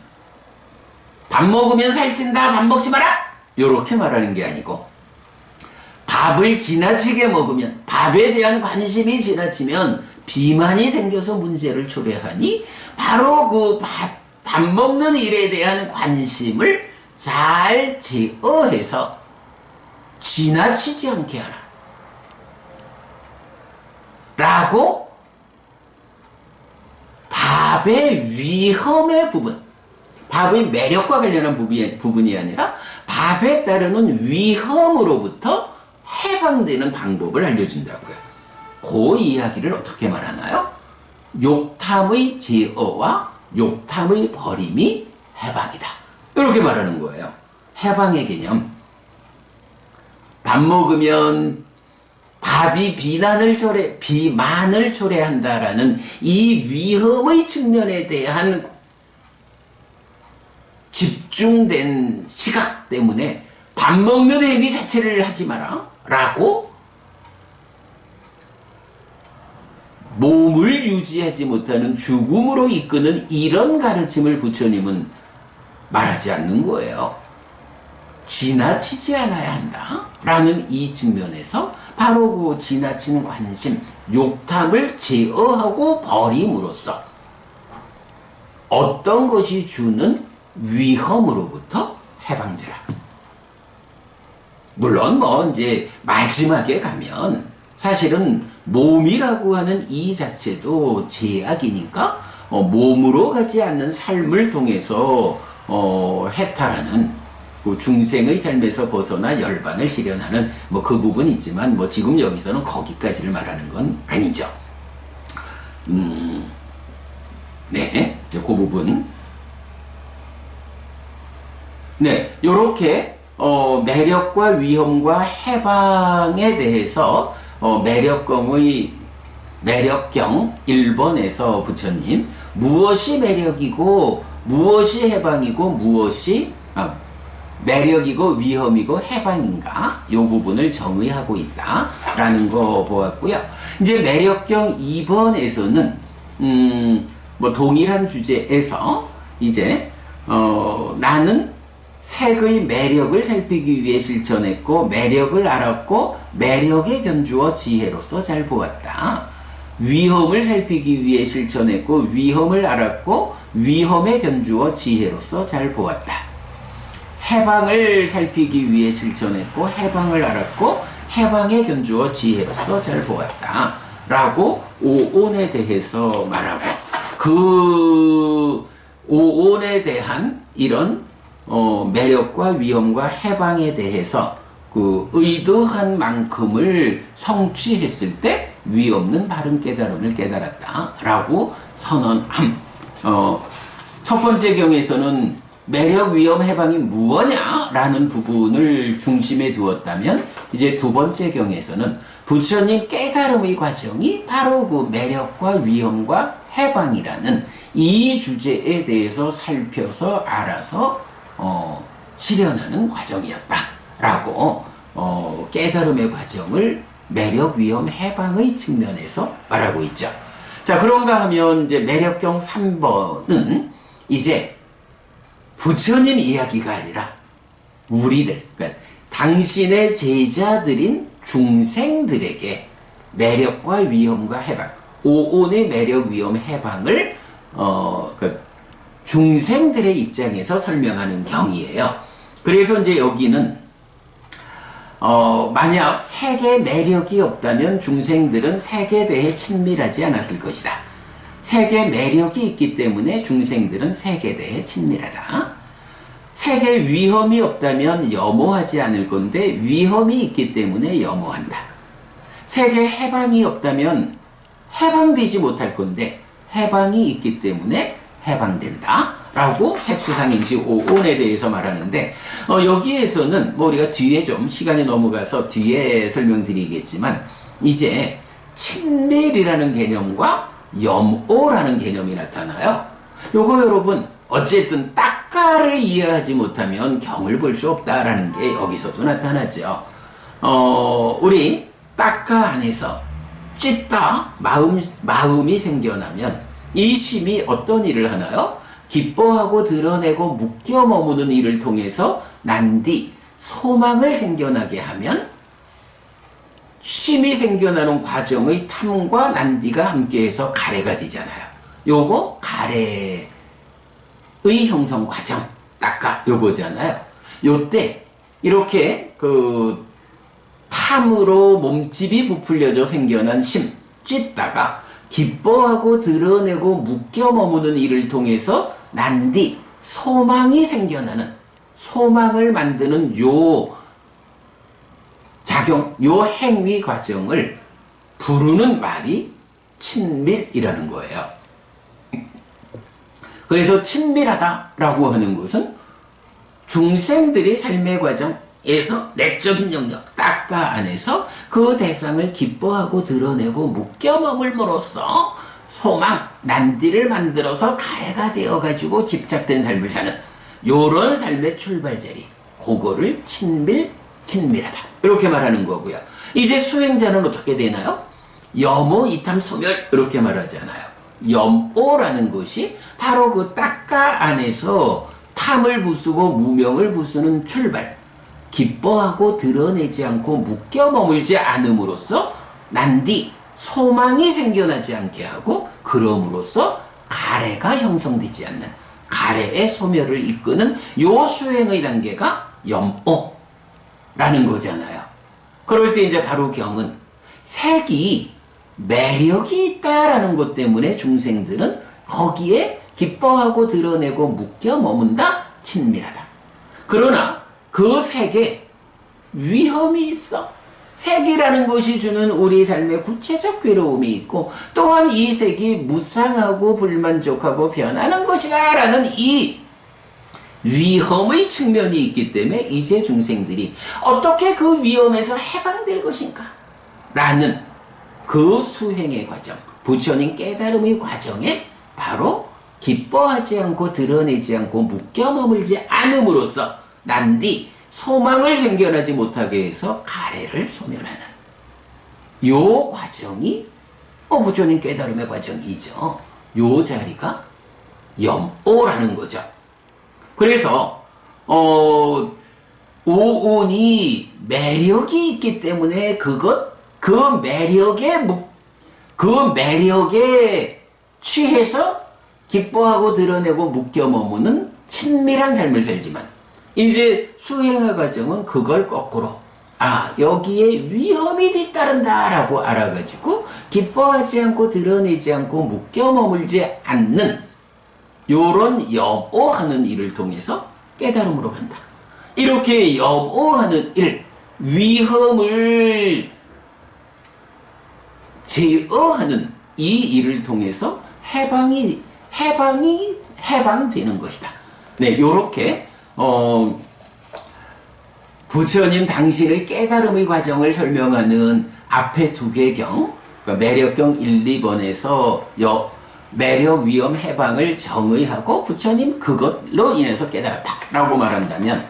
밥 먹으면 살찐다, 밥 먹지 마라! 이렇게 말하는 게 아니고, 밥을 지나치게 먹으면, 밥에 대한 관심이 지나치면 비만이 생겨서 문제를 초래하니, 바로 그 밥 먹는 일에 대한 관심을 잘 제어해서 지나치지 않게 하라. 라고 밥의 위험의 부분, 밥의 매력과 관련한 부분이 아니라 밥에 따르는 위험으로부터 해방되는 방법을 알려준다고요. 그 이야기를 어떻게 말하나요? 욕탐의 제어와 욕탐의 버림이 해방이다. 이렇게 말하는 거예요. 해방의 개념. 밥 먹으면 밥이 비만을 초래한다라는 이 위험의 측면에 대한 집중된 시각 때문에 밥 먹는 행위 자체를 하지 마라 라고 몸을 유지하지 못하는 죽음으로 이끄는 이런 가르침을 부처님은 말하지 않는 거예요. 지나치지 않아야 한다 라는 이 측면에서 바로 그 지나친 관심, 욕탐을 제어하고 버림으로써 어떤 것이 주는 위험으로부터 해방되라. 물론 이제 마지막에 가면 사실은 몸이라고 하는 이 자체도 제약이니까 몸으로 가지 않는 삶을 통해서 해탈하는 그 중생의 삶에서 벗어나 열반을 실현하는 그 부분이 있지만 지금 여기서는 거기까지를 말하는 건 아니죠. 네, 그 부분. 네, 요렇게 매력과 위험과 해방에 대해서 매력경 1번에서 부처님 무엇이 매력이고 무엇이 해방이고 무엇이 매력이고 위험이고 해방인가 이 부분을 정의하고 있다라는 거 보았고요. 이제 매력경 2번에서는 동일한 주제에서 이제 나는 색의 매력을 살피기 위해 실천했고 매력을 알았고 매력에 견주어 지혜로서 잘 보았다. 위험을 살피기 위해 실천했고 위험을 알았고 위험에 견주어 지혜로서 잘 보았다. 해방을 살피기 위해 실천했고 해방을 알았고 해방에 견주어 지혜로서 잘 보았다 라고 오온에 대해서 말하고, 그 오온에 대한 이런 매력과 위험과 해방에 대해서 그 의도한 만큼을 성취했을 때 위없는 바른 깨달음을 깨달았다 라고 선언함. 첫 번째 경에서는 매력, 위험, 해방이 무엇냐? 라는 부분을 중심에 두었다면, 이제 두 번째 경에서는 부처님 깨달음의 과정이 바로 그 매력과 위험과 해방이라는 이 주제에 대해서 살펴서 알아서 실현하는 과정이었다 라고 깨달음의 과정을 매력, 위험, 해방의 측면에서 말하고 있죠. 자, 그런가 하면 이제 매력경 3번은 이제 부처님 이야기가 아니라 우리들, 그러니까 당신의 제자들인 중생들에게 매력과 위험과 해방, 오온의 매력, 위험, 해방을 중생들의 입장에서 설명하는 경이에요. 그래서 이제 여기는 만약 색의 매력이 없다면 중생들은 색에 대해 친밀하지 않았을 것이다. 색의 매력이 있기 때문에 중생들은 색에 대해 친밀하다. 색의 위험이 없다면 염호하지 않을 건데 위험이 있기 때문에 염호한다. 색의 해방이 없다면 해방되지 못할 건데 해방이 있기 때문에 해방된다 라고 색수상행시 5온에 대해서 말하는데, 여기에서는 뭐 우리가 뒤에 좀 시간이 넘어가서 뒤에 설명드리겠지만, 이제 친밀이라는 개념과 염오라는 개념이 나타나요. 요거 여러분, 어쨌든 딱가를 이해하지 못하면 경을 볼 수 없다라는 게 여기서도 나타나죠. 우리 딱가 안에서 찢다 마음이 생겨나면 이 심이 어떤 일을 하나요? 기뻐하고 드러내고 묶여 머무는 일을 통해서 난디 소망을 생겨나게 하면 심이 생겨나는 과정의 탐과 난디가 함께해서 가래가 되잖아요. 요거 가래의 형성 과정 딱가 요거잖아요. 요때 이렇게 그 탐으로 몸집이 부풀려져 생겨난 심 찢다가 기뻐하고 드러내고 묶여 머무는 일을 통해서 난디 소망이 생겨나는 소망을 만드는 요 작용, 요 행위 과정을 부르는 말이 친밀이라는 거예요. 그래서 친밀하다라고 하는 것은 중생들이 삶의 과정에서 내적인 영역, 딱가 안에서 그 대상을 기뻐하고 드러내고 묶여 머물므로써 소망, 난디를 만들어서 가래가 되어가지고 집착된 삶을 사는 요런 삶의 출발자리, 그거를 친밀하다 이렇게 말하는 거고요. 이제 수행자는 어떻게 되나요? 염오, 이탐, 소멸 이렇게 말하잖아요. 염오라는 것이 바로 그 딱가 안에서 탐을 부수고 무명을 부수는 출발, 기뻐하고 드러내지 않고 묶여 머물지 않음으로써 난디, 소망이 생겨나지 않게 하고 그럼으로써 가래가 형성되지 않는 가래의 소멸을 이끄는 요 수행의 단계가 염오라는 거잖아요. 그럴 때 이제 바로 경은 색이 매력이 있다라는 것 때문에 중생들은 거기에 기뻐하고 드러내고 묶여 머문다, 친밀하다. 그러나 그 색에 위험이 있어. 색이라는 것이 주는 우리 삶의 구체적 괴로움이 있고 또한 이 색이 무상하고 불만족하고 변하는 것이다 라는 이 위험의 측면이 있기 때문에 이제 중생들이 어떻게 그 위험에서 해방될 것인가 라는 그 수행의 과정, 부처님 깨달음의 과정에 바로 기뻐하지 않고 드러내지 않고 묶여 머물지 않음으로써 난디 소망을 생겨나지 못하게 해서 가래를 소멸하는 요 과정이 부처님 깨달음의 과정이죠. 요 자리가 염오라는 거죠. 그래서 오온이 매력이 있기 때문에 그 매력에 취해서 기뻐하고 드러내고 묶여 머무는 친밀한 삶을 살지만 이제 수행의 과정은 그걸 거꾸로 여기에 위험이 뒤따른다 라고 알아가지고 기뻐하지 않고 드러내지 않고 묶여 머물지 않는 요런 염오하는 일을 통해서 깨달음으로 간다. 이렇게 염오하는 일, 위험을 제어하는 이 일을 통해서 해방되는 것이다. 네, 요렇게 부처님 당신의 깨달음의 과정을 설명하는 앞에 두 개경, 그러니까 매력경 1, 2번에서 매력, 위험, 해방을 정의하고 부처님 그것로 인해서 깨달았다라고 말한다면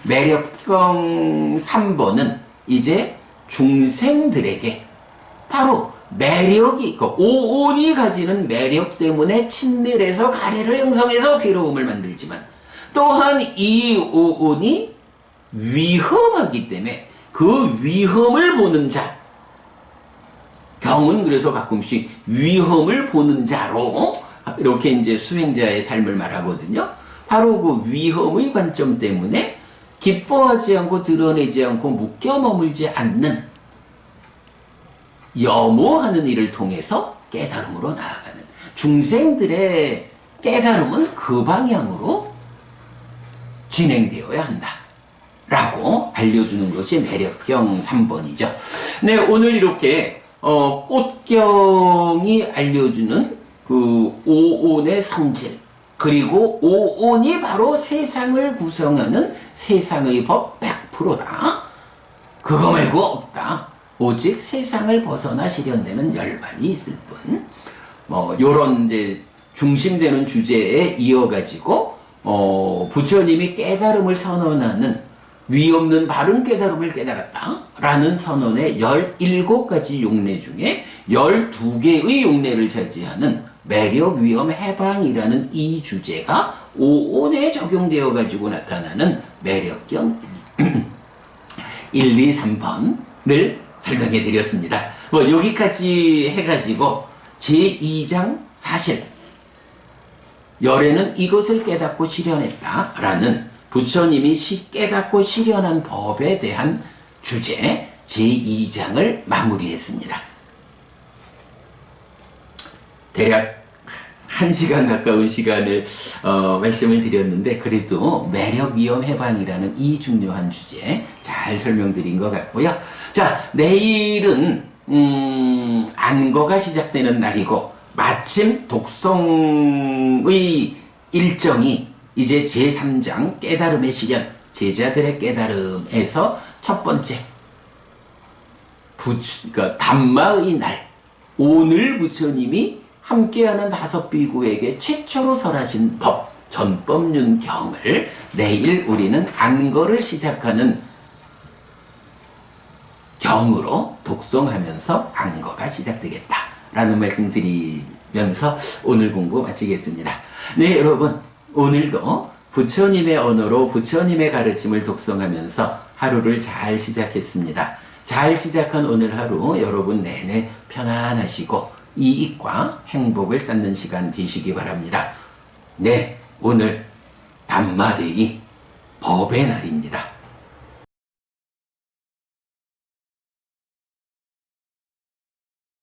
매력경 3번은 이제 중생들에게 바로 매력이, 오온이 가지는 매력 때문에 친밀해서 가래를 형성해서 괴로움을 만들지만 또한 이 오온이 위험하기 때문에 그 위험을 보는 자, 경은 그래서 가끔씩 위험을 보는 자로 이렇게 이제 수행자의 삶을 말하거든요. 바로 그 위험의 관점 때문에 기뻐하지 않고 드러내지 않고 묶여 머물지 않는 염오하는 일을 통해서 깨달음으로 나아가는 중생들의 깨달음은 그 방향으로 진행되어야 한다 라고 알려주는 것이 매력경 3번이죠. 네, 오늘 이렇게 꽃경이 알려주는 그 오온의 성질, 그리고 오온이 바로 세상을 구성하는 세상의 법 100%다. 그거 말고 없다. 오직 세상을 벗어나 실현되는 열반이 있을 뿐. 요런 이제 중심되는 주제에 이어가지고 부처님이 깨달음을 선언하는 위없는 바른 깨달음을 깨달았다 라는 선언의 17가지 용례 중에 12개의 용례를 차지하는 매력, 위엄, 해방이라는 이 주제가 오온에 적용되어 가지고 나타나는 매력경 1, 2, 3번을 설명해 드렸습니다. 여기까지 해가지고 제2장 사실 열애는 이것을 깨닫고 실현했다 라는 부처님이 깨닫고 실현한 법에 대한 주제 제2장을 마무리했습니다. 대략 1시간 가까운 시간을 말씀을 드렸는데 그래도 매력, 위엄, 해방이라는 이 중요한 주제 잘 설명드린 것 같고요. 자, 내일은 안거가 시작되는 날이고 마침 독송의 일정이 이제 제3장 깨달음의 실현, 제자들의 깨달음에서 첫 번째 그러니까 담마의 날, 오늘 부처님이 함께하는 5비구에게 최초로 설하신 법, 전법륜경을 내일 우리는 안거를 시작하는 경으로 독송하면서 안거가 시작되겠다라는 말씀 드리면서 오늘 공부 마치겠습니다. 네, 여러분, 오늘도 부처님의 언어로 부처님의 가르침을 독송하면서 하루를 잘 시작했습니다. 잘 시작한 오늘 하루 여러분 내내 편안하시고 이익과 행복을 쌓는 시간 되시기 바랍니다. 네, 오늘 담마데이 법의 날입니다.